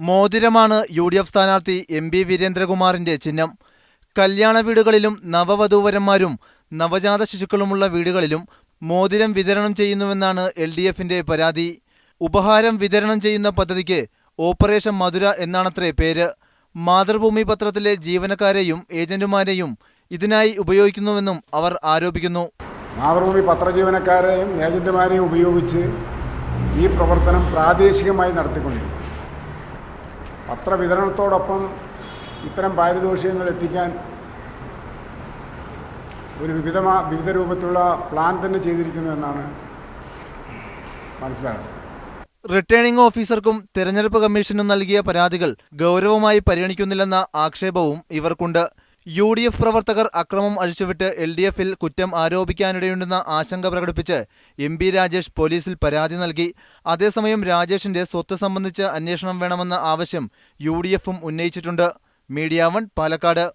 മോതിരമാണ് UDF സ്ഥാനാർത്ഥി MP വീരേന്ദ്രകുമാറിന്റെ ചിഹ്നം. കല്യാണ വീടുകളിലും നവവധൂവരന്മാരും നവജാത ശിശുക്കളുമുള്ള വീടുകളിലും മോതിരം വിതരണം ചെയ്യുന്നുവെന്നാണ് എൽ.ഡി.എഫിന്റെ പരാതി. ഉപഹാരം വിതരണം ചെയ്യുന്ന പദ്ധതിക്ക് ഓപ്പറേഷൻ മധുര എന്നാണത്രേ പേര്. മാതൃഭൂമി പത്രത്തിലെ ജീവനക്കാരെയും ഏജന്റുമാരെയും ഇതിനായി ഉപയോഗിക്കുന്നുവെന്നും അവർ ആരോപിക്കുന്നു. മാതൃഭൂമി പത്രജീവനക്കാരെയും ഏജന്റുമാരെയും ഉപയോഗിച്ച് ഈ പ്രവർത്തനം പ്രാദേശികമായി നടത്തിക്കൊണ്ടിരിക്കുന്നു. പത്രവിതരണത്തോടൊപ്പം ഇത്തരം പാരിതോഷികങ്ങൾ എത്തിക്കാൻ ഒരു വിവിധ രൂപത്തിലുള്ള പ്ലാൻ തന്നെ ചെയ്തിരിക്കുന്നു എന്നാണ് മനസ്സിലാകുന്നത്. റിട്ടേണിംഗ് ഓഫീസർക്കും തെരഞ്ഞെടുപ്പ് കമ്മീഷനും നൽകിയ പരാതികൾ ഗൗരവമായി പരിഗണിക്കുന്നില്ലെന്ന ആക്ഷേപവും ഇവർക്കുണ്ട്. യു.ഡി.എഫ് പ്രവർത്തകർ അക്രമം അഴിച്ചുവിട്ട് എൽ.ഡി.എഫിൽ കുറ്റം ആരോപിക്കാനിടയുണ്ടെന്ന ആശങ്ക പ്രകടിപ്പിച്ച് എം.പി രാജേഷ് പോലീസിൽ പരാതി നൽകി. അതേസമയം രാജേഷിന്റെ സ്വത്ത് സംബന്ധിച്ച് അന്വേഷണം വേണമെന്ന ആവശ്യം യു.ഡി.എഫും ഉന്നയിച്ചിട്ടുണ്ട്. മീഡിയ 1 പാലക്കാട്.